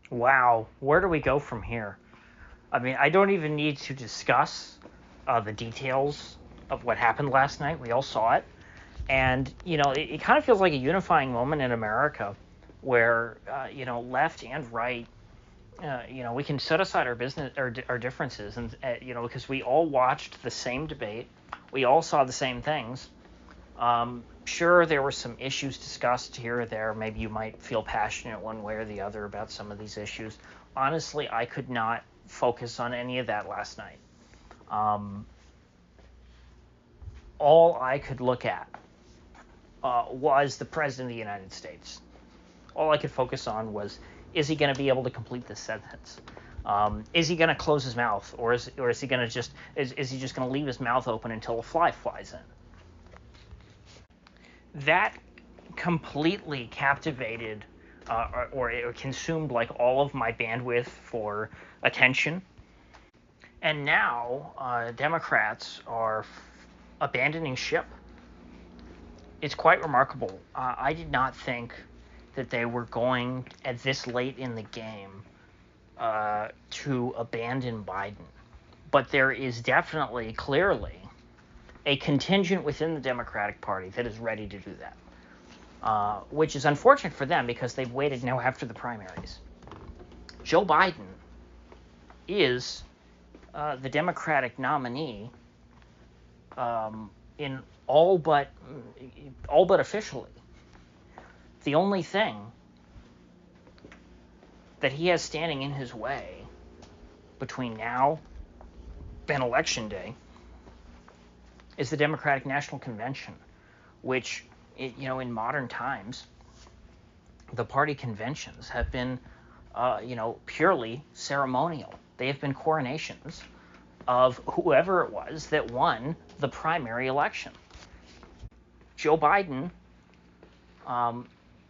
Wow, where do we go from here? I mean, I don't even need to discuss the details of what happened last night. We all saw it. And, it kind of feels like a unifying moment in America where, left and right, we can set aside our business, our differences, and, because we all watched the same debate. We all saw the same things. Sure, there were some issues discussed here or there. Maybe you might feel passionate one way or the other about some of these issues. Honestly, I could not focus on any of that last night. All I could look at was the President of the United States. All I could focus on was, is he going to be able to complete this sentence? Is he going to close his mouth, or is he going to is he just going to leave his mouth open until a fly flies in? That completely captivated or consumed like all of my bandwidth for attention. And now Democrats are abandoning ship. It's quite remarkable. I did not think that they were going, at this late in the game, to abandon Biden. But there is definitely, clearly, a contingent within the Democratic Party that is ready to do that, which is unfortunate for them because they've waited now after the primaries. Joe Biden is the Democratic nominee in all but officially. The only thing that he has standing in his way between now and Election Day is the Democratic National Convention, which, in modern times, the party conventions have been, purely ceremonial. They have been coronations of whoever it was that won the primary election. Joe Biden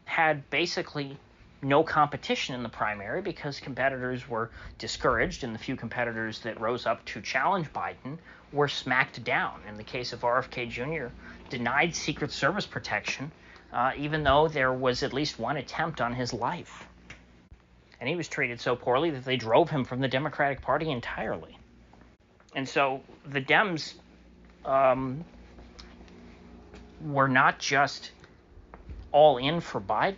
had basically no competition in the primary because competitors were discouraged, and the few competitors that rose up to challenge Biden were smacked down. In the case of RFK Jr., denied Secret Service protection, even though there was at least one attempt on his life. And he was treated so poorly that they drove him from the Democratic Party entirely. And so the Dems were not just all in for Biden.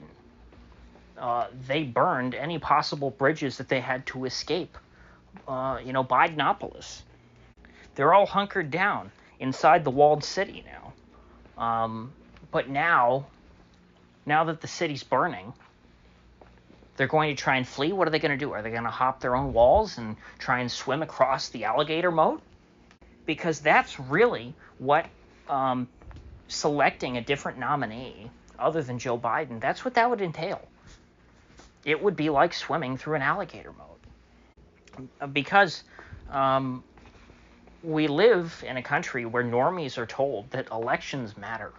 They burned any possible bridges that they had to escape, Bidenopolis. They're all hunkered down inside the walled city now. But now that the city's burning, they're going to try and flee. What are they going to do? Are they going to hop their own walls and try and swim across the alligator moat? Because that's really what selecting a different nominee other than Joe Biden, that's what that would entail. It would be like swimming through an alligator moat. Because we live in a country where normies are told that elections matter,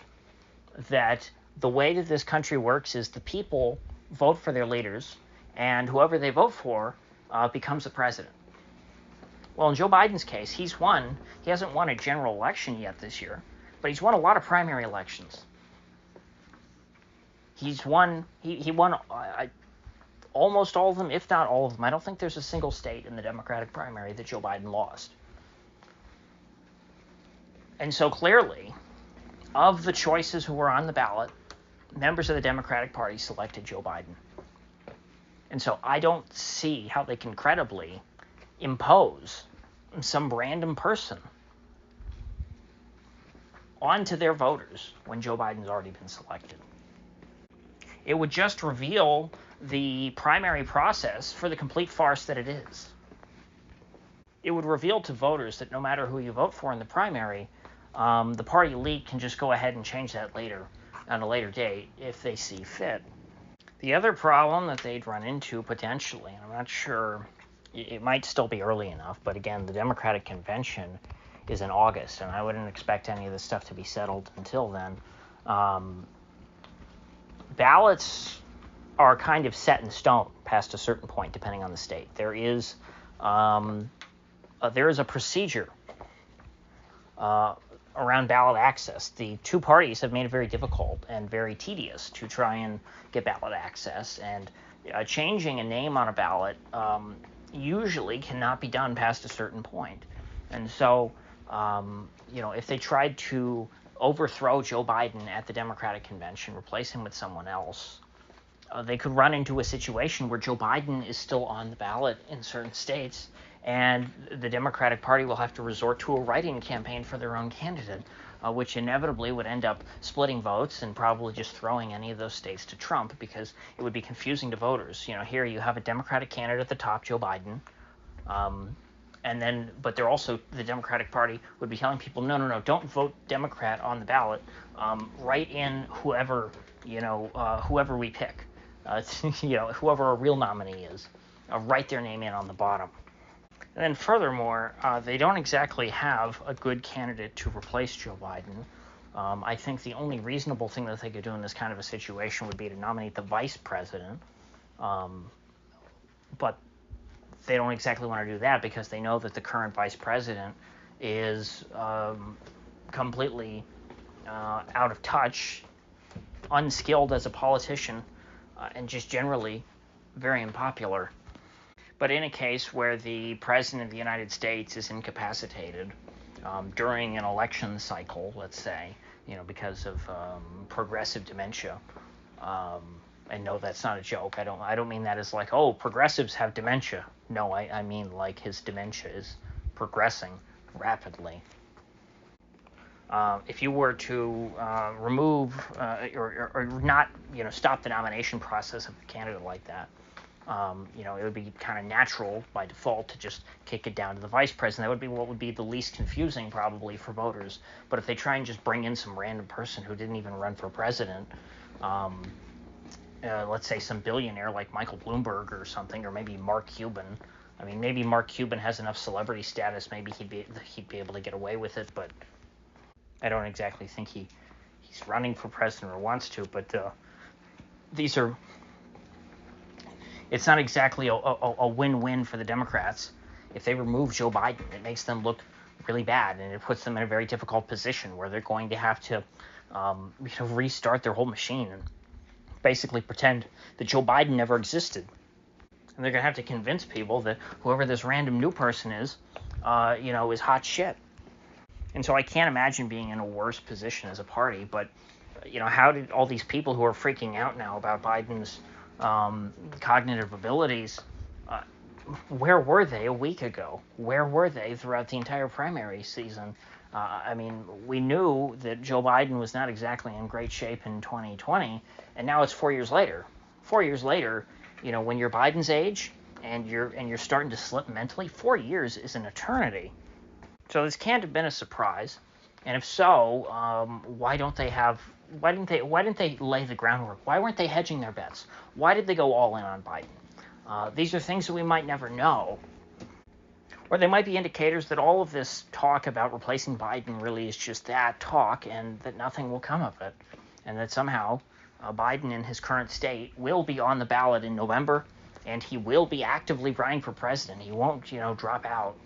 that the way that this country works is the people vote for their leaders, and whoever they vote for becomes the president. Well, in Joe Biden's case, he hasn't won a general election yet this year, but he's won a lot of primary elections. He won almost all of them, if not all of them. I don't think there's a single state in the Democratic primary that Joe Biden lost. And so clearly, of the choices who were on the ballot, members of the Democratic Party selected Joe Biden. And so I don't see how they can credibly impose some random person onto their voters when Joe Biden's already been selected. It would just reveal the primary process for the complete farce that it is. It would reveal to voters that no matter who you vote for in the primary, the party elite can just go ahead and change that later, on a later date, if they see fit. The other problem that they'd run into potentially, and I'm not sure, it might still be early enough, but again, the Democratic Convention is in August, and I wouldn't expect any of this stuff to be settled until then. Ballots are kind of set in stone past a certain point, depending on the state. There is a procedure around ballot access. The two parties have made it very difficult and very tedious to try and get ballot access, and changing a name on a ballot usually cannot be done past a certain point. And so, if they tried to overthrow Joe Biden at the Democratic convention, replace him with someone else, they could run into a situation where Joe Biden is still on the ballot in certain states, and the Democratic Party will have to resort to a write-in campaign for their own candidate, which inevitably would end up splitting votes and probably just throwing any of those states to Trump, because it would be confusing to voters. Here you have a Democratic candidate at the top, Joe Biden, but the Democratic Party would be telling people, no, don't vote Democrat on the ballot. Write in whoever we pick, whoever a real nominee is. Write their name in on the bottom. And then furthermore, they don't exactly have a good candidate to replace Joe Biden. I think the only reasonable thing that they could do in this kind of a situation would be to nominate the vice president. But they don't exactly want to do that because they know that the current vice president is completely out of touch, unskilled as a politician, and just generally very unpopular. But in a case where the president of the United States is incapacitated during an election cycle, let's say, because of progressive dementia, and no, that's not a joke. I don't mean that as like, oh, progressives have dementia. No, I mean like his dementia is progressing rapidly. If you were to remove or not, stop the nomination process of a candidate like that, it would be kind of natural by default to just kick it down to the vice president. That would be what would be the least confusing probably for voters. But if they try and just bring in some random person who didn't even run for president, let's say some billionaire like Michael Bloomberg or something, or maybe Mark Cuban. I mean, maybe Mark Cuban has enough celebrity status, maybe he'd be able to get away with it, but I don't exactly think he's running for president or wants to. But it's not exactly a win-win for the Democrats. If they remove Joe Biden, it makes them look really bad, and it puts them in a very difficult position where they're going to have to restart their whole machine and basically pretend that Joe Biden never existed. And they're going to have to convince people that whoever this random new person is hot shit. And so I can't imagine being in a worse position as a party. But, how did all these people who are freaking out now about Biden's cognitive abilities, where were they a week ago? Where were they throughout the entire primary season? We knew that Joe Biden was not exactly in great shape in 2020, and now it's 4 years later. 4 years later, when you're Biden's age and you're starting to slip mentally, 4 years is an eternity. So this can't have been a surprise. And if so, why didn't they lay the groundwork? Why weren't they hedging their bets? Why did they go all in on Biden? These are things that we might never know. Or they might be indicators that all of this talk about replacing Biden really is just that talk, and that nothing will come of it. And that somehow Biden in his current state will be on the ballot in November, and he will be actively running for president. He won't, drop out,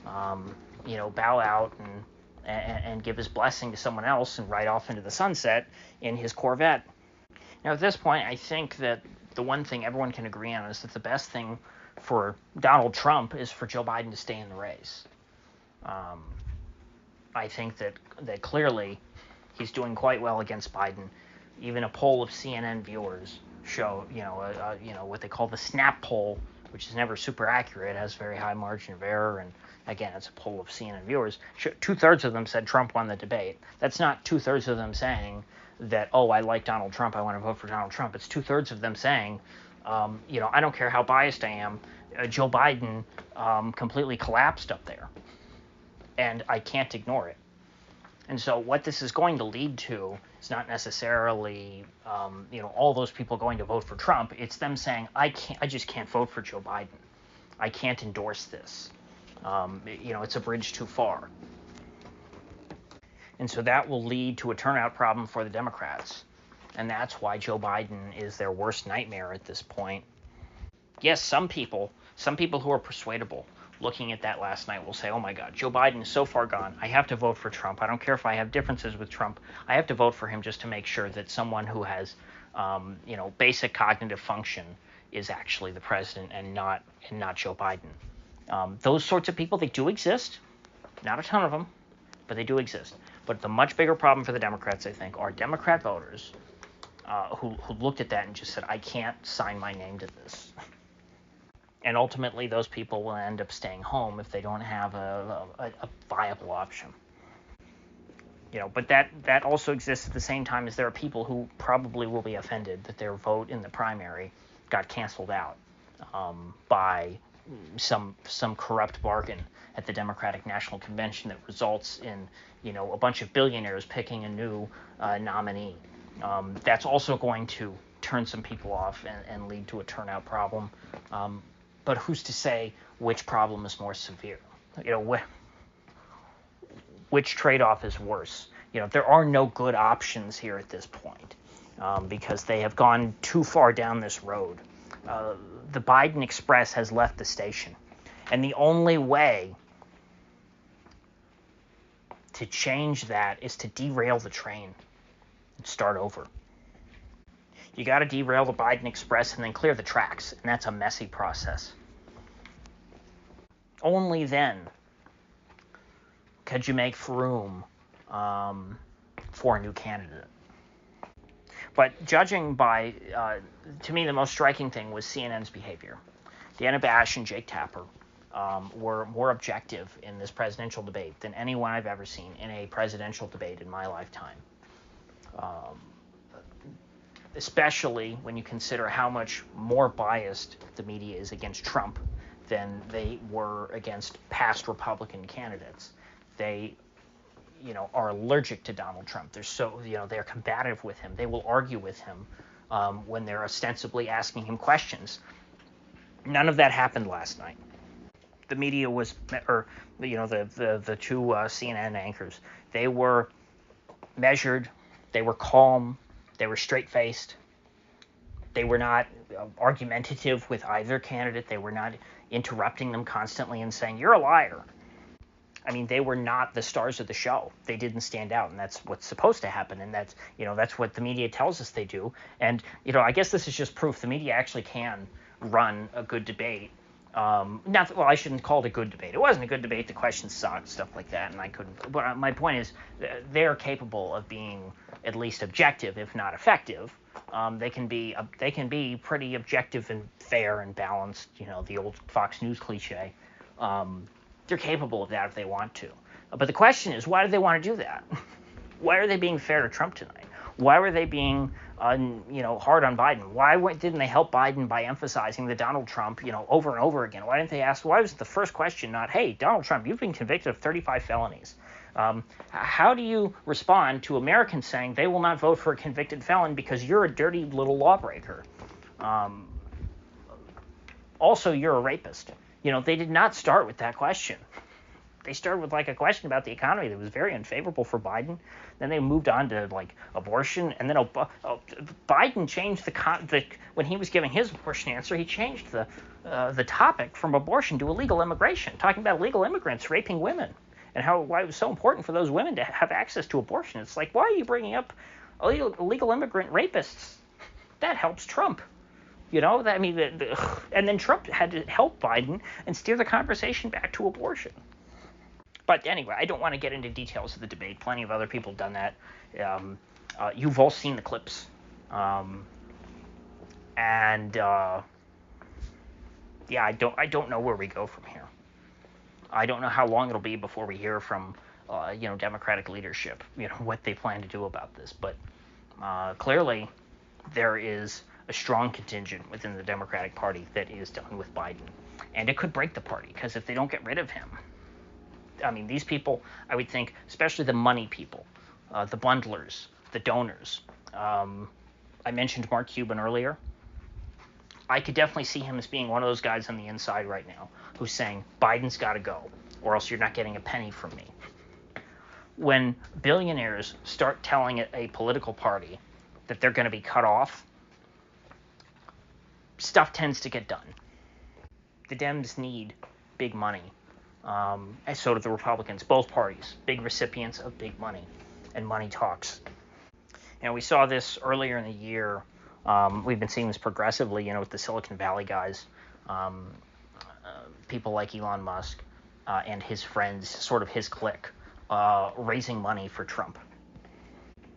bow out and give his blessing to someone else and ride off into the sunset in his Corvette. Now, at this point, I think that the one thing everyone can agree on is that the best thing for Donald Trump is for Joe Biden to stay in the race. I think that clearly he's doing quite well against Biden. Even a poll of CNN viewers show, what they call the snap poll, which is never super accurate, has very high margin of error, and again, it's a poll of CNN viewers. 2/3 of them said Trump won the debate. That's not 2/3 of them saying that, oh, I like Donald Trump, I want to vote for Donald Trump. It's 2/3 of them saying, I don't care how biased I am, Joe Biden completely collapsed up there, and I can't ignore it. And so what this is going to lead to is not necessarily, all those people going to vote for Trump. It's them saying, I just can't vote for Joe Biden. I can't endorse this. It's a bridge too far. And so that will lead to a turnout problem for the Democrats. And that's why Joe Biden is their worst nightmare at this point. Yes, some people who are persuadable, looking at that last night, will say, oh my God, Joe Biden is so far gone. I have to vote for Trump. I don't care if I have differences with Trump. I have to vote for him just to make sure that someone who has, basic cognitive function is actually the president and not Joe Biden. Those sorts of people, they do exist. Not a ton of them, but they do exist. But the much bigger problem for the Democrats, I think, are Democrat voters who looked at that and just said, I can't sign my name to this. And ultimately, those people will end up staying home if they don't have a viable option. But that also exists at the same time as there are people who probably will be offended that their vote in the primary got canceled out by some corrupt bargain at the Democratic National Convention that results in a bunch of billionaires picking a new nominee. That's also going to turn some people off and lead to a turnout problem. But who's to say which problem is more severe? Which trade-off is worse? There are no good options here at this point because they have gone too far down this road. The Biden Express has left the station, and the only way to change that is to derail the train and start over. You got to derail the Biden Express and then clear the tracks, and that's a messy process. Only then could you make room for a new candidate. But judging by, to me, the most striking thing was CNN's behavior. Deanna Bash and Jake Tapper were more objective in this presidential debate than anyone I've ever seen in a presidential debate in my lifetime. Especially when you consider how much more biased the media is against Trump than they were against past Republican candidates. They, are allergic to Donald Trump. They're combative with him. They will argue with him when they're ostensibly asking him questions. None of that happened last night. The media was, the two CNN anchors, they were measured, they were calm, they were straight-faced. They were not argumentative with either candidate. They were not interrupting them constantly and saying, you're a liar. I mean, they were not the stars of the show. They didn't stand out, and that's what's supposed to happen, and that's what the media tells us they do. And, I guess this is just proof the media actually can run a good debate. I shouldn't call it a good debate. It wasn't a good debate. The questions sucked, stuff like that, and I couldn't. But my point is, they're capable of being at least objective, if not effective. They can be pretty objective and fair and balanced. The old Fox News cliche. They're capable of that if they want to. But the question is, why do they want to do that? Why are they being fair to Trump tonight? Why were they being hard on Biden? Why didn't they help Biden by emphasizing that Donald Trump, over and over again? Why didn't they ask? Why was the first question not, hey, Donald Trump, you've been convicted of 35 felonies. How do you respond to Americans saying they will not vote for a convicted felon because you're a dirty little lawbreaker? Also, you're a rapist. They did not start with that question. They started with a question about the economy that was very unfavorable for Biden. Then they moved on to abortion, and then Biden changed when he was giving his abortion answer, he changed the topic from abortion to illegal immigration, talking about illegal immigrants raping women and why it was so important for those women to have access to abortion. It's why are you bringing up illegal immigrant rapists? That helps Trump. And then Trump had to help Biden and steer the conversation back to abortion. But anyway, I don't want to get into details of the debate. Plenty of other people have done that. You've all seen the clips. I don't know where we go from here. I don't know how long it'll be before we hear from, Democratic leadership, what they plan to do about this. But clearly, there is a strong contingent within the Democratic Party that is done with Biden. And it could break the party, because if they don't get rid of him, these people, I would think, especially the money people, the bundlers, the donors. I mentioned Mark Cuban earlier. I could definitely see him as being one of those guys on the inside right now who's saying, Biden's got to go, or else you're not getting a penny from me. When billionaires start telling a political party that they're going to be cut off, stuff tends to get done. The Dems need big money. And so do the Republicans, both parties, big recipients of big money, and money talks. We saw this earlier in the year We've been seeing this progressively, with the Silicon Valley guys, people like Elon Musk and his friends, sort of his clique, raising money for Trump.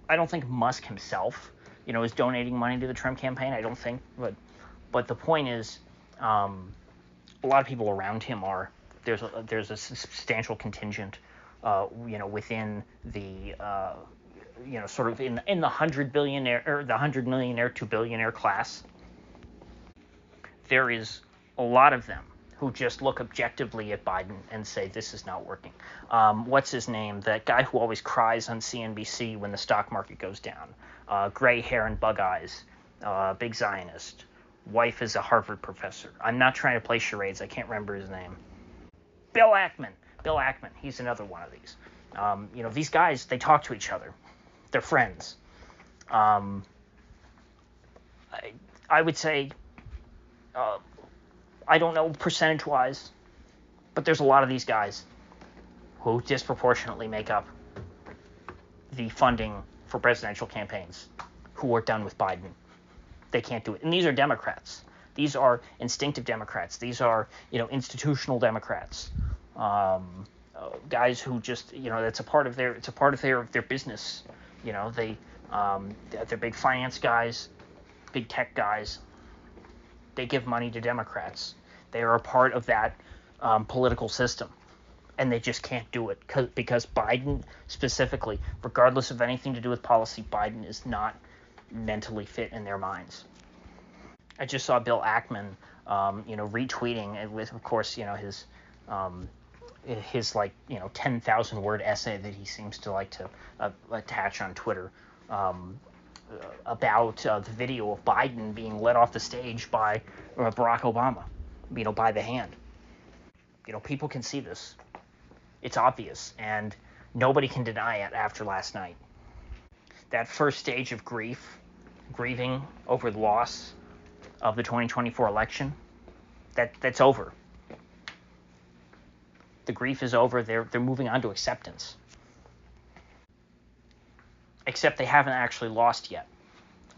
I don't think Musk himself, is donating money to the Trump campaign. I don't think, but the point is, a lot of people around him are. There's a substantial contingent, within the, sort of in the 100 billionaire or the 100 millionaire to billionaire class. There is a lot of them who just look objectively at Biden and say this is not working. What's his name? That guy who always cries on CNBC when the stock market goes down. Gray hair and bug eyes. Big Zionist. Wife is a Harvard professor. I'm not trying to play charades. I can't remember his name. Bill Ackman. He's another one of these. These guys, they talk to each other. They're friends. I would say, I don't know percentage-wise, but there's a lot of these guys who disproportionately make up the funding for presidential campaigns who are done with Biden. They can't do it. And these are Democrats. These are instinctive Democrats. These are, institutional Democrats. Guys who just, it's a part of their business. They're big finance guys, big tech guys. They give money to Democrats. They are a part of that political system, and they just can't do it because Biden specifically, regardless of anything to do with policy, Biden is not mentally fit in their minds. I just saw Bill Ackman, retweeting with, of course, his 10,000 word essay that he seems to like to attach on Twitter. About the video of Biden being led off the stage by Barack Obama, by the hand. People can see this. It's obvious, and nobody can deny it after last night. That first stage of grieving over the loss of the 2024 election, that's over. The grief is over. They're moving on to acceptance. Except they haven't actually lost yet.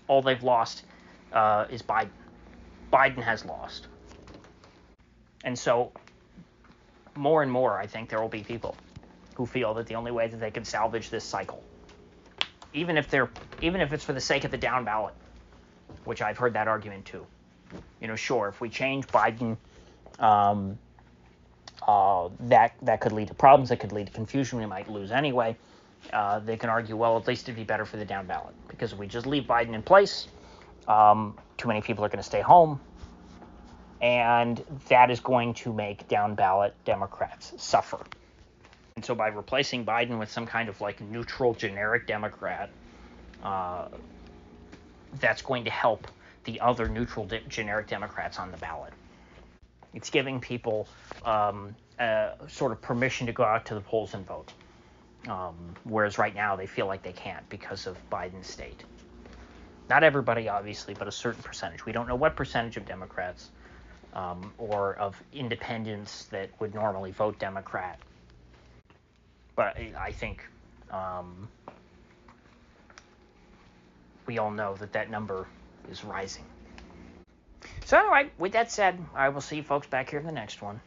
All they've lost is Biden. Biden has lost. And so, more and more, I think there will be people who feel that the only way that they can salvage this cycle, even if it's for the sake of the down ballot, which I've heard that argument too. Sure, if we change Biden, that could lead to problems. That could lead to confusion. We might lose anyway. They can argue, well, at least it'd be better for the down ballot, because if we just leave Biden in place, too many people are going to stay home, and that is going to make down ballot Democrats suffer. And so by replacing Biden with some kind of neutral generic Democrat, that's going to help the other neutral generic Democrats on the ballot. It's giving people sort of permission to go out to the polls and vote. Whereas right now they feel like they can't because of Biden's state. Not everybody, obviously, but a certain percentage. We don't know what percentage of Democrats or of independents that would normally vote Democrat. But I think we all know that number is rising. So anyway, with that said, I will see you folks back here in the next one.